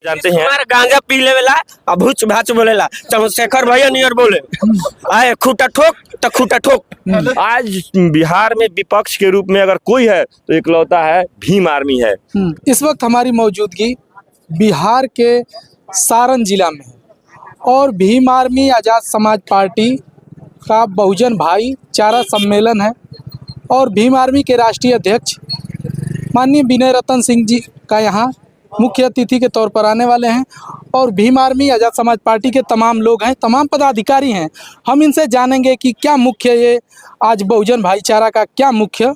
जानते हैं हमारा गांजा पी लेवेला अब भूच भाच बोलेला चंद्रशेखर भैया नियर बोले आए खूटा ठोक तो खूटा ठोक। आज बिहार में विपक्ष के रूप में अगर कोई है तो इकलौता है भीम आर्मी है। इस वक्त हमारी मौजूदगी बिहार के सारण जिला में है और भीम आर्मी आज़ाद समाज पार्टी का बहुजन भाईचारा सम्मेलन है और भीम आर्मी के राष्ट्रीय अध्यक्ष माननीय विनय रतन सिंह जी का यहाँ मुख्य अतिथि के तौर पर आने वाले हैं और भीम आर्मी आज़ाद समाज पार्टी के तमाम लोग हैं, तमाम पदाधिकारी हैं। हम इनसे जानेंगे कि क्या मुख्य ये आज बहुजन भाईचारा का क्या मुख्य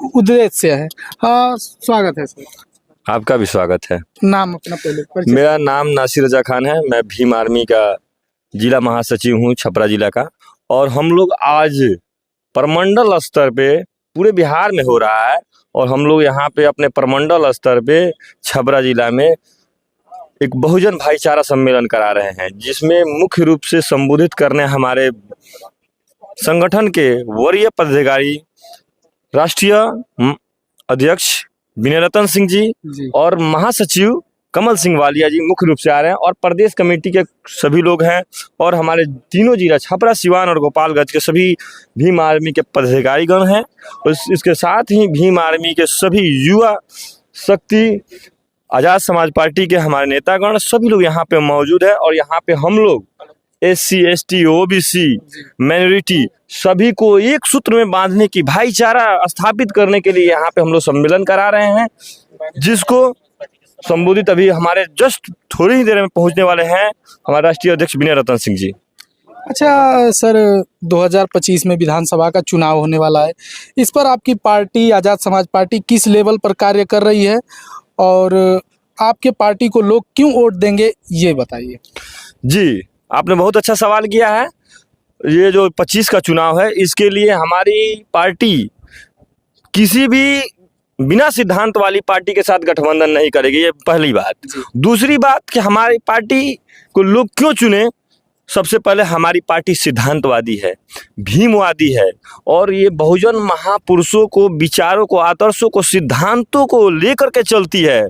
उद्देश्य है। हाँ, स्वागत है सर। आपका भी स्वागत है। नाम अपना पहले परिचय। मेरा नाम नासिर रजा खान है। मैं भीम आर्मी का जिला महासचिव हूँ छपरा जिला का। और हम लोग आज प्रमंडल स्तर पे पूरे बिहार में हो रहा है और हम लोग यहाँ पे अपने प्रमंडल स्तर पे छपरा जिला में एक बहुजन भाईचारा सम्मेलन करा रहे हैं, जिसमें मुख्य रूप से संबोधित करने हमारे संगठन के वरीय पदाधिकारी राष्ट्रीय अध्यक्ष विनय रतन सिंह जी और महासचिव कमल सिंह वालिया जी मुख्य रूप से आ रहे हैं और प्रदेश कमेटी के सभी लोग हैं और हमारे तीनों जिला छपरा, सिवान और गोपालगंज के सभी भीम आर्मी के पदाधिकारीगण हैं। और इसके साथ ही भीम आर्मी के सभी युवा शक्ति आज़ाद समाज पार्टी के हमारे नेतागण सभी लोग यहाँ पे मौजूद है। और यहाँ पे हम लोग SC, ST, OBC माइनॉरिटी सभी को एक सूत्र में बांधने की, भाईचारा स्थापित करने के लिए यहाँ पे हम लोग सम्मेलन करा रहे हैं, जिसको संबोधित अभी हमारे जस्ट थोड़ी ही देर में पहुंचने वाले हैं हमारे राष्ट्रीय अध्यक्ष विनय रतन सिंह जी। अच्छा सर, 2025 में विधानसभा का चुनाव होने वाला है, इस पर आपकी पार्टी आज़ाद समाज पार्टी किस लेवल पर कार्य कर रही है और आपके पार्टी को लोग क्यों वोट देंगे ये बताइए। जी, आपने बहुत अच्छा सवाल किया है। ये जो 25 का चुनाव है, इसके लिए हमारी पार्टी किसी भी बिना सिद्धांत वाली पार्टी के साथ गठबंधन नहीं करेगी, ये पहली बात। दूसरी बात कि हमारी पार्टी को लोग क्यों चुने, सबसे पहले हमारी पार्टी सिद्धांतवादी है, भीमवादी है और ये बहुजन महापुरुषों को, विचारों को, आदर्शों को, सिद्धांतों को लेकर के चलती है।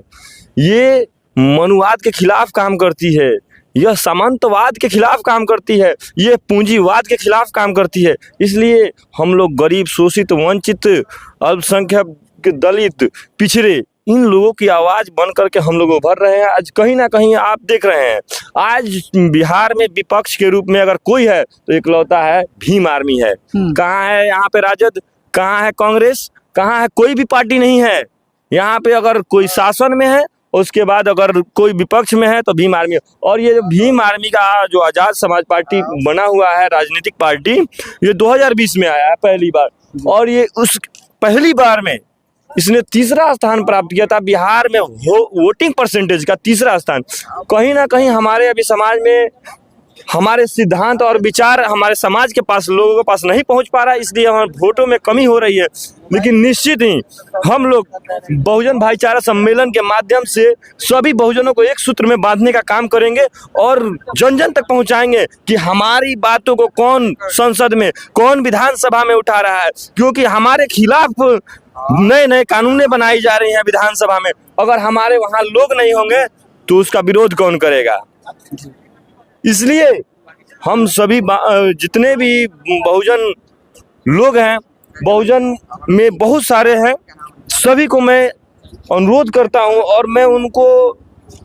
ये मनुवाद के खिलाफ काम करती है, यह सामंतवाद के खिलाफ काम करती है, ये पूंजीवाद के खिलाफ काम करती है। इसलिए हम लोग गरीब, शोषित, वंचित, अल्पसंख्यक, दलित, पिछड़े, इन लोगों की आवाज बन करके हम लोग उभर रहे हैं। आज कहीं ना कहीं आप देख रहे हैं, आज बिहार में विपक्ष के रूप में अगर कोई है तो इकलौता है भीम आर्मी है। कहाँ है यहाँ पे राजद, कहाँ है कांग्रेस, कहाँ है कोई भी पार्टी नहीं है। यहाँ पे अगर कोई शासन में है, उसके बाद अगर कोई विपक्ष में है तो भीम आर्मी। और ये भीम आर्मी का जो आज़ाद समाज पार्टी बना हुआ है, राजनीतिक पार्टी, ये 2020 में आया है पहली बार और ये उस पहली बार में इसने तीसरा स्थान प्राप्त किया था बिहार में वोटिंग परसेंटेज का, तीसरा स्थान। कहीं ना कहीं हमारे अभी समाज में हमारे सिद्धांत और विचार हमारे समाज के पास, लोगों के पास नहीं पहुंच पा रहा है, इसलिए हमारे वोटों में कमी हो रही है। लेकिन निश्चित ही हम लोग बहुजन भाईचारा सम्मेलन के माध्यम से सभी बहुजनों को एक सूत्र में बांधने का काम करेंगे और जन जन तक पहुंचाएंगे कि हमारी बातों को कौन संसद में, कौन विधानसभा में उठा रहा है। क्योंकि हमारे खिलाफ नए नए कानूनें बनाई जा रही हैं विधानसभा में, अगर हमारे वहाँ लोग नहीं होंगे तो उसका विरोध कौन करेगा। इसलिए हम सभी जितने भी बहुजन लोग हैं, बहुजन में बहुत सारे हैं, सभी को मैं अनुरोध करता हूं और मैं उनको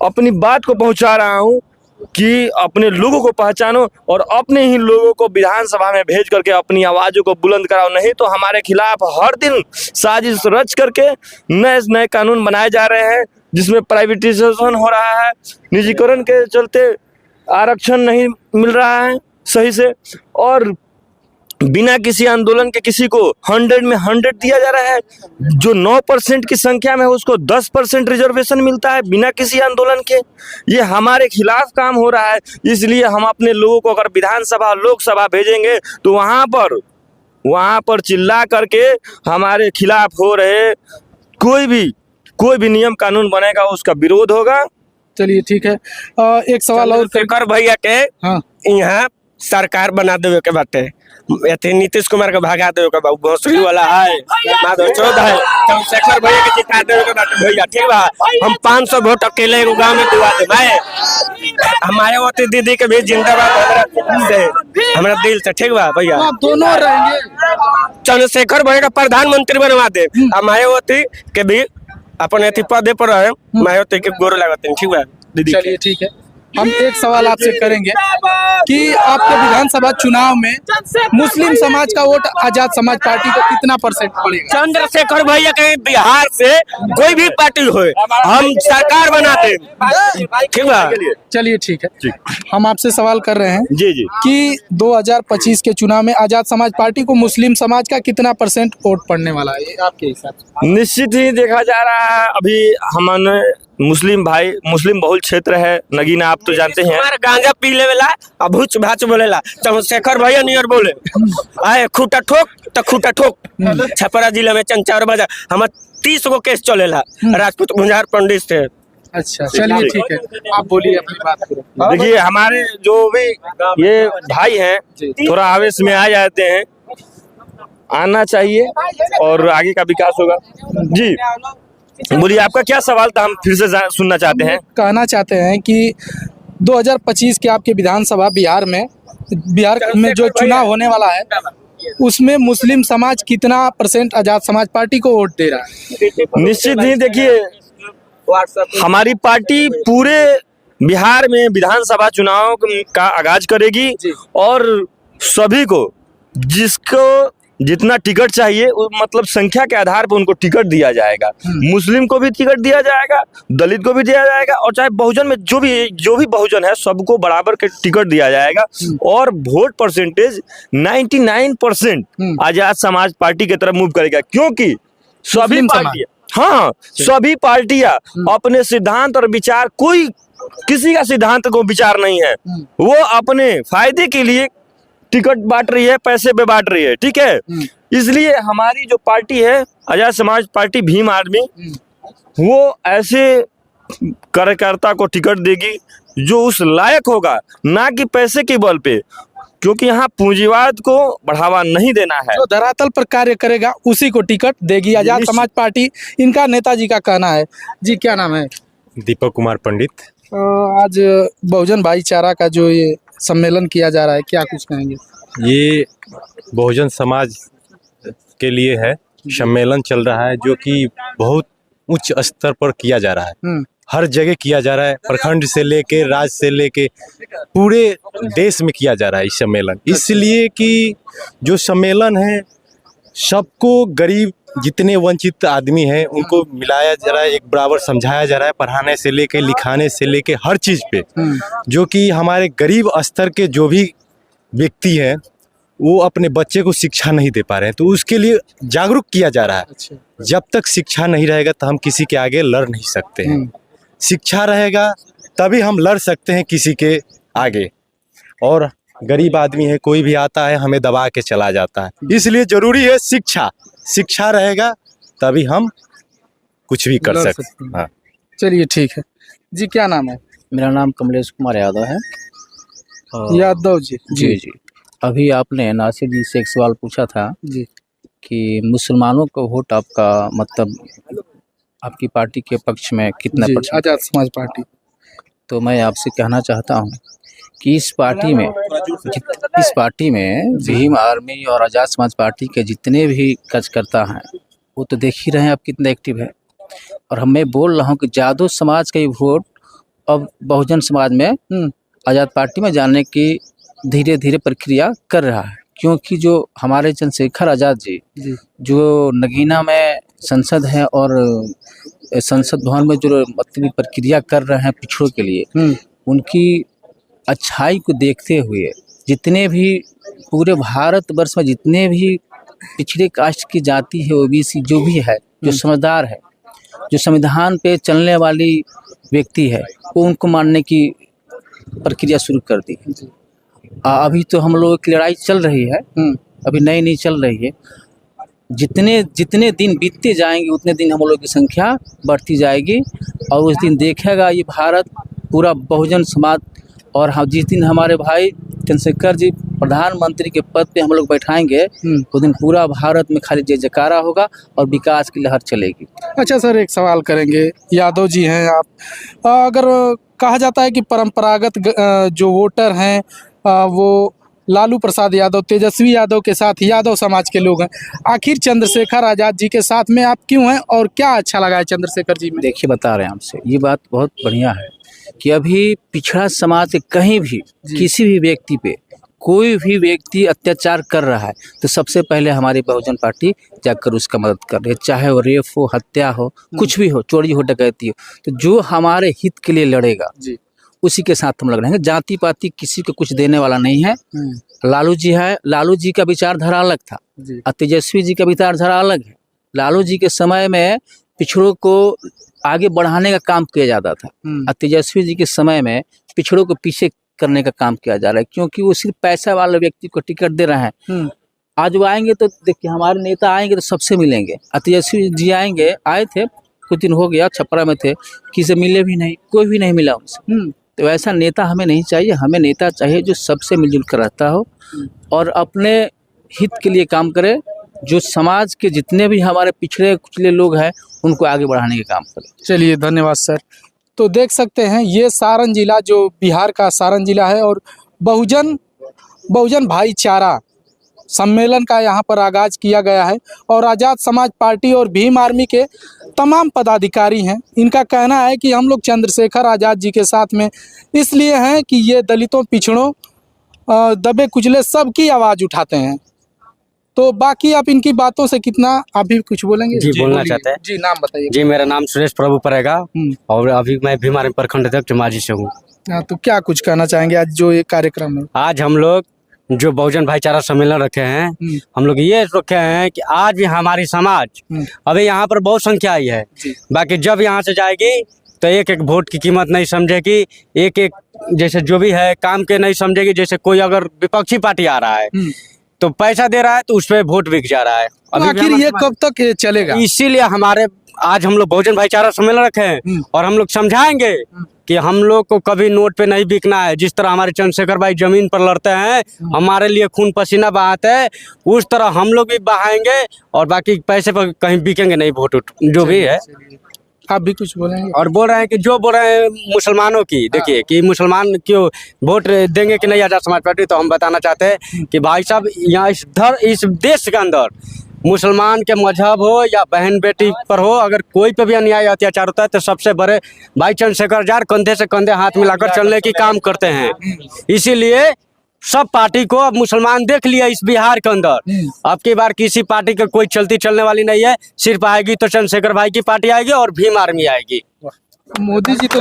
अपनी बात को पहुंचा रहा हूं कि अपने लोगों को पहचानो और अपने ही लोगों को विधानसभा में भेज करके अपनी आवाज़ों को बुलंद कराओ। नहीं तो हमारे खिलाफ हर दिन साजिश रच करके नए नए कानून बनाए जा रहे हैं, जिसमें प्राइवेटाइजेशन हो रहा है, निजीकरण के चलते आरक्षण नहीं मिल रहा है सही से और बिना किसी आंदोलन के किसी को 100 में 100 दिया जा रहा है। जो 9% की संख्या में है उसको 10% रिजर्वेशन मिलता है बिना किसी आंदोलन के। ये हमारे खिलाफ काम हो रहा है। इसलिए हम अपने लोगों को अगर विधानसभा, लोकसभा भेजेंगे तो वहाँ पर चिल्ला करके हमारे खिलाफ हो रहे कोई भी नियम कानून बनेगा उसका विरोध होगा। चलिए ठीक है। एक सवाल और शेखर भैया के यहाँ सरकार बना देवे के बाटे। एथे नीतीश कुमार के भगा देवे के बा, भोसड़ी वाला है, माधव चौध है, चंद्रशेखर भैया के जिता देवे के बाटे भैया, ठीक बा। हम 500 वोट अकेले एगो गांव में दिवा दे भाई। हमारे होती दीदी के भी जिंदाबाद हमरा दिल से, ठीक बा भैया। आप दोनों रहेंगे? चंद्रशेखर भैया का प्रधानमंत्री बनवा दे, हमारे होती के भी अपन अथी पदे पर रहे, मैं होती के गोर लगाते, ठीक बा दीदी। चलिए ठीक है, हम एक सवाल आपसे करेंगे कि आपके विधानसभा चुनाव में मुस्लिम समाज का वोट आजाद समाज पार्टी को कितना % पड़ेगा? चंद्रशेखर भैया के बिहार से कोई भी पार्टी हो, हम सरकार बनाते, ठीक बा। चलिए ठीक है, हम आपसे सवाल कर रहे हैं जी जी कि 2025 के चुनाव में आजाद समाज पार्टी को मुस्लिम समाज का कितना % वोट पड़ने वाला है आपके हिसाब से? निश्चित ही देखा जा रहा है। अभी हमने मुस्लिम भाई, मुस्लिम बहुल क्षेत्र है नगीना, आप तो जानते हैं। हमारा गांजा पी लेवेला अब भूच भाच बोलेला, चंद्रशेखर भैया नियर बोले आए खूटा ठोक तो खूटा ठोक। छपरा जिला में चंचार बाजार हमार 30 गो केस चलेला राजपूत गुंजार पंडित से। अच्छा चलिए ठीक है, आप बोलिए अपनी बात करो। देखिए हमारे जो भी ये भाई हैं थोड़ा आवेश में आ जाते हैं, आना चाहिए और आगे का विकास होगा। जी बोलिए, आपका क्या सवाल था, हम फिर से सुनना चाहते हैं। कहना चाहते हैं कि 2025 के आपके विधानसभा बिहार में जो चुनाव होने वाला है उसमें मुस्लिम समाज कितना % आजाद समाज पार्टी को वोट दे रहा है? निश्चित ही देखिए, हमारी पार्टी पूरे बिहार में विधानसभा चुनाव का आगाज करेगी और सभी को जिसको जितना टिकट चाहिए मतलब संख्या के आधार पर उनको टिकट दिया जाएगा। मुस्लिम को भी टिकट दिया जाएगा, दलित को भी दिया जाएगा और चाहे बहुजन में जो भी बहुजन है सबको बराबर के टिकट दिया जाएगा। और vote percentage 99% Azad Samaj party की तरफ मूव करेगा, क्योंकि सभी पार्टियां, हाँ सभी पार्टियां अपने सिद्धांत और विचार, कोई किसी का सिद्धांत को विचार नहीं है, वो अपने फायदे के लिए टिकट बांट रही है, पैसे पे बांट रही है, ठीक है। इसलिए हमारी जो पार्टी है आजाद समाज पार्टी भीम आर्मी, वो ऐसे कार्यकर्ता को टिकट देगी जो उस लायक होगा, ना कि पैसे के बल पे, क्योंकि यहाँ पूंजीवाद को बढ़ावा नहीं देना है। जो धरातल पर कार्य करेगा उसी को टिकट देगी आजाद समाज पार्टी, इनका नेताजी का कहना है। जी क्या नाम है? दीपक कुमार पंडित। आज बहुजन भाईचारा का जो ये सम्मेलन किया जा रहा है, क्या कुछ कहेंगे? ये बहुजन समाज के लिए है, सम्मेलन चल रहा है जो कि बहुत उच्च स्तर पर किया जा रहा है, हर जगह किया जा रहा है, प्रखंड से लेके राज्य से लेके पूरे देश में किया जा रहा है इस सम्मेलन। इसलिए कि जो सम्मेलन है सबको, गरीब जितने वंचित आदमी हैं उनको मिलाया जा रहा है, एक बराबर समझाया जा रहा है, पढ़ाने से लेके लिखाने से लेके हर चीज़ पे, जो कि हमारे गरीब स्तर के जो भी व्यक्ति हैं वो अपने बच्चे को शिक्षा नहीं दे पा रहे हैं, तो उसके लिए जागरूक किया जा रहा है। जब तक शिक्षा नहीं रहेगा तो हम किसी के आगे लड़ नहीं सकते हैं, शिक्षा रहेगा तभी हम लड़ सकते हैं किसी के आगे। और गरीब आदमी है, कोई भी आता है हमें दबा के चला जाता है, इसलिए जरूरी है शिक्षा। शिक्षा रहेगा तभी हम कुछ भी कर सकते हैं। हाँ चलिए ठीक है जी, क्या नाम है? मेरा नाम कमलेश कुमार यादव है। यादव जी। जी जी, अभी आपने नासिर जी से एक सवाल पूछा था जी कि मुसलमानों का वोट आपका मतलब आपकी पार्टी के पक्ष में कितना %? आजाद समाज पार्टी। तो मैं आपसे कहना चाहता हूं कि इस पार्टी में भीम आर्मी और आजाद समाज पार्टी के जितने भी कार्यकर्ता हैं वो तो देख ही रहे हैं आप कितने एक्टिव है। और मैं बोल रहा हूं कि यादव समाज का ही वोट अब बहुजन समाज में आजाद पार्टी में जाने की धीरे धीरे प्रक्रिया कर रहा है, क्योंकि जो हमारे चंद्रशेखर आजाद जी जो नगीना में संसद है और संसद भवन में जो मतलब प्रक्रिया कर रहे हैं पिछड़ों के लिए, उनकी अच्छाई को देखते हुए जितने भी पूरे भारतवर्ष में जितने भी पिछड़े कास्ट की जाति है, ओबीसी जो भी है, जो समझदार है, जो संविधान पे चलने वाली व्यक्ति है, वो उनको मानने की प्रक्रिया शुरू कर दी है। अभी तो हम लोगों की लड़ाई चल रही है, अभी नई चल रही है। जितने दिन बीतते जाएंगे उतने दिन हम लोगों की संख्या बढ़ती जाएगी और उस दिन देखेगा ये भारत पूरा बहुजन समाज। और जिस दिन हमारे भाई चंद्रशेखर जी प्रधानमंत्री के पद पे हम लोग बैठाएंगे तो दिन पूरा भारत में खाली जय जयकारा होगा और विकास की लहर चलेगी। अच्छा सर, एक सवाल करेंगे। यादव जी हैं आप, अगर कहा जाता है कि परंपरागत जो वोटर हैं वो लालू प्रसाद यादव, तेजस्वी यादव के साथ यादव समाज के लोग हैं, आखिर चंद्रशेखर आज़ाद जी के साथ में आप क्यों हैं और क्या अच्छा लगा है चंद्रशेखर जी में? देखिए, बता रहे हैं हमसे, ये बात बहुत बढ़िया है कि अभी पिछड़ा समाज के कहीं भी किसी भी व्यक्ति पे कोई भी व्यक्ति अत्याचार कर रहा है तो सबसे पहले हमारी बहुजन पार्टी जाकर उसका मदद कर रही है, चाहे वो रेप हो, हत्या हो, कुछ भी हो, चोरी हो, डकैती हो, तो जो हमारे हित के लिए लड़ेगा उसी के साथ हम लग रहे हैं। जाति पाति किसी को कुछ देने वाला नहीं है। लालू जी है, लालू जी का विचारधारा अलग था और तेजस्वी जी का विचारधारा अलग है। लालू जी के समय में पिछड़ों को आगे बढ़ाने का काम किया जाता था और तेजस्वी जी के समय में पिछड़ों को पीछे करने का काम किया जा रहा है, क्योंकि वो सिर्फ पैसा वाले व्यक्ति को टिकट दे रहे हैं। आज वो आएंगे तो देखिए, हमारे नेता आएंगे तो सबसे मिलेंगे। तेजस्वी जी आएंगे, आए थे कुछ दिन हो गया, छपरा में थे, किसी मिले भी नहीं, कोई भी नहीं मिला उनसे। तो ऐसा नेता हमें नहीं चाहिए। हमें नेता चाहिए जो सबसे मिलजुल कर रहता हो और अपने हित के लिए काम करे, जो समाज के जितने भी हमारे पिछड़े कुचले लोग हैं उनको आगे बढ़ाने के काम करे। चलिए, धन्यवाद सर। तो देख सकते हैं ये सारण जिला, जो बिहार का सारण जिला है, और बहुजन भाईचारा सम्मेलन का यहाँ पर आगाज किया गया है और आज़ाद समाज पार्टी और भीम आर्मी के तमाम पदाधिकारी हैं। इनका कहना है कि हम लोग चंद्रशेखर आज़ाद जी के साथ में इसलिए हैं कि ये दलितों, पिछड़ों, दबे कुचले सबकी आवाज़ उठाते हैं। तो बाकी आप इनकी बातों से कितना आप भी कुछ बोलेंगे? जी, बोलना चाहते हैं। जी, नाम बताइए। जी, मेरा नाम सुरेश प्रभु पड़ेगा और अभी मैं भीम आर्मी प्रखंड अध्यक्ष माझी से हूँ। तो क्या कुछ कहना चाहेंगे आज जो ये कार्यक्रम है? आज हम लोग जो बहुजन भाईचारा सम्मेलन रखे हैं, हम लोग ये रखे हैं कि आज भी हमारी समाज अभी यहाँ पर बहुत संख्या आई है, बाकी जब यहाँ से जाएगी तो एक एक वोट की कीमत नहीं समझेगी, एक एक जैसे जो भी है काम के नहीं समझेगी। जैसे कोई अगर विपक्षी पार्टी आ रहा है तो पैसा दे रहा है तो उस पर वोट बिक जा रहा है। आखिर ये कब तक चलेगा? इसीलिए हमारे आज हम लोग बहुजन भाईचारा सम्मेलन रखे हैं और हम लोग समझाएंगे कि हम लोग को कभी नोट पे नहीं बिकना है। जिस तरह हमारे चंद्रशेखर भाई जमीन पर लड़ते हैं, हमारे लिए खून पसीना बहाते हैं, उस तरह हम लोग भी बहाएंगे और बाकी पैसे पर कहीं बिकेंगे नहीं वोट जो भी है। आप भी कुछ बोलेंगे? और बोल रहे हैं कि जो बोल रहे हैं मुसलमानों की, देखिए कि मुसलमान क्यों वोट देंगे कि नहीं आज़ाद समाज पार्टी, तो हम बताना चाहते हैं कि भाई साहब यहाँ इस देश के अंदर मुसलमान के मजहब हो या बहन बेटी पर हो, अगर कोई पे भी अन्याय अत्याचार होता है तो सबसे बड़े भाई चंद्रशेखर आज़ाद कंधे से कंधे हाथ मिलाकर चलने की काम करते हैं। इसीलिए सब पार्टी को अब मुसलमान देख लिया इस बिहार के अंदर। अब की बार किसी पार्टी का कोई चलती चलने वाली नहीं है, सिर्फ आएगी तो चंद्रशेखर भाई की पार्टी आएगी और भीम आर्मी आएगी। मोदी जी तो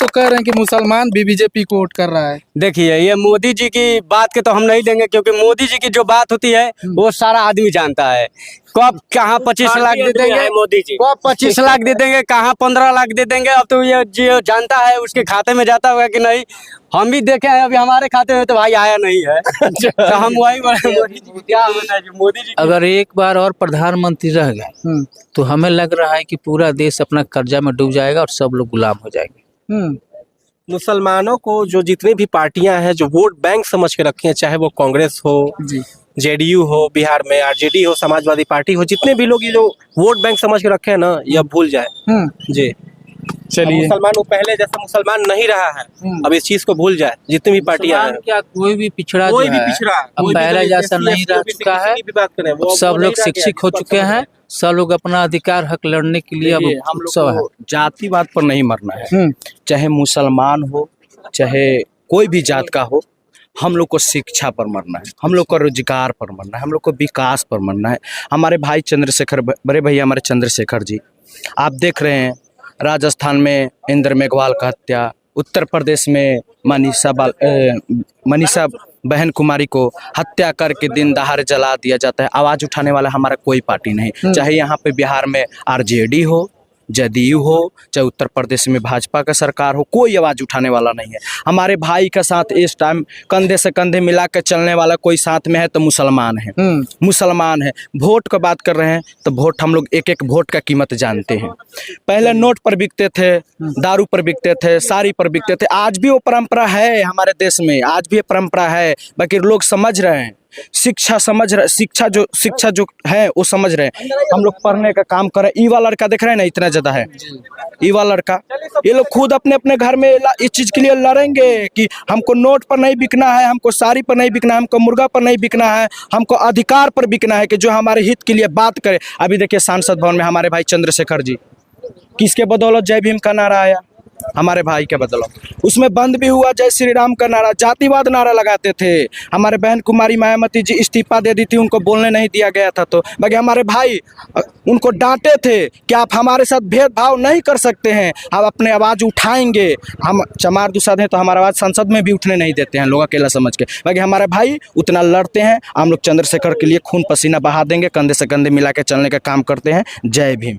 कह रहे हैं कि मुसलमान भी बीजेपी को वोट कर रहा है। देखिए, ये मोदी जी की बात के तो हम नहीं लेंगे, क्योंकि मोदी जी की जो बात होती है वो सारा आदमी जानता है। कब कहाँ 25 लाख दे देंगे मोदी जी, कब 25 लाख दे देंगे, कहाँ 15 लाख दे देंगे, अब तो ये जो जानता है उसके खाते में जाता होगा कि नहीं। हम भी देखे हैं, अभी हमारे खाते में तो भाई आया नहीं है। तो हम वही मोदी जी अगर एक बार और प्रधानमंत्री रह गए तो हमें लग रहा है कि पूरा देश अपना कर्जा में डूब जाएगा और सब लोग गुलाम हो जाएंगे। मुसलमानों को जो जितनी भी पार्टियां हैं जो वोट बैंक समझ के रखी हैं, चाहे वो कांग्रेस हो, जेडीयू हो, बिहार में आरजेडी हो, समाजवादी पार्टी हो, जितने भी लोग ये जो वोट बैंक समझ के रखे हैं ना, ये अब भूल जाए। जी, चलिए, मुसलमान वो पहले जैसा मुसलमान नहीं रहा है, अब इस चीज को भूल जाए। जितनी भी पार्टियां हैं, क्या कोई भी पिछड़ा कोई जो भी है, पिछड़ा अब पहले जैसा नहीं रह चुका है। सब लोग शिक्षित हो चुके हैं, सब लोग अपना अधिकार हक लड़ने के लिए अब हम लोग उत्सव है। को जातिवाद पर नहीं मरना है, चाहे मुसलमान हो, चाहे कोई भी जात का हो। हम लोग को शिक्षा पर मरना है, हम लोग को रोजगार पर मरना है, हम लोग को विकास पर मरना है। हमारे भाई चंद्रशेखर, बड़े भैया हमारे चंद्रशेखर जी, आप देख रहे हैं राजस्थान में इंद्र मेघवाल का हत्या, उत्तर प्रदेश में मनीषा बहन कुमारी को हत्या करके दिन दहाड़े जला दिया जाता है। आवाज़ उठाने वाला हमारा कोई पार्टी नहीं, चाहे यहाँ पे बिहार में आरजेडी हो, जदयू हो, चाहे उत्तर प्रदेश में भाजपा का सरकार हो, कोई आवाज़ उठाने वाला नहीं है। हमारे भाई का साथ इस टाइम कंधे से कंधे मिला के चलने वाला कोई साथ में है तो मुसलमान है। मुसलमान है। वोट का बात कर रहे हैं तो वोट हम लोग एक एक वोट का कीमत जानते हैं। पहले नोट पर बिकते थे, दारू पर बिकते थे, साड़ी पर बिकते थे। आज भी वो परंपरा है हमारे देश में, आज भी ये परंपरा है। बाकी लोग समझ रहे हैं, शिक्षा जो है वो समझ रहे हैं। हम लोग पढ़ने का काम कर रहे हैं। युवा लड़का देख रहे हैं ना, इतना ज़्यादा है युवा लड़का। ये लोग खुद अपने अपने घर में इस चीज़ के लिए लड़ेंगे कि हमको नोट पर नहीं बिकना है, हमको साड़ी पर नहीं बिकना है, हमको मुर्गा पर नहीं बिकना है, हमको अधिकार पर बिकना है कि जो हमारे हित के लिए बात करे। अभी देखिए सांसद भवन में हमारे भाई चंद्रशेखर जी, किसके बदौलत जय भीम का नारा आया? हमारे भाई के बदौलत। उसमें बंद भी हुआ जय श्री राम का नारा, जातिवाद नारा लगाते थे। हमारे बहन कुमारी मायावती जी इस्तीफा दे दी थी, उनको बोलने नहीं दिया गया था। तो बाकी हमारे भाई उनको डांटे थे कि आप हमारे साथ भेदभाव नहीं कर सकते हैं, आप अपने आवाज़ उठाएंगे। हम चमार दुसाद हैं तो हमारा आवाज़ संसद में भी उठने नहीं देते हैं लोग अकेला समझ के। बाकी हमारे भाई उतना लड़ते हैं। हम लोग चंद्रशेखर के लिए खून पसीना बहा देंगे, कंधे से कंधे मिला के चलने का काम करते हैं। जय भीम।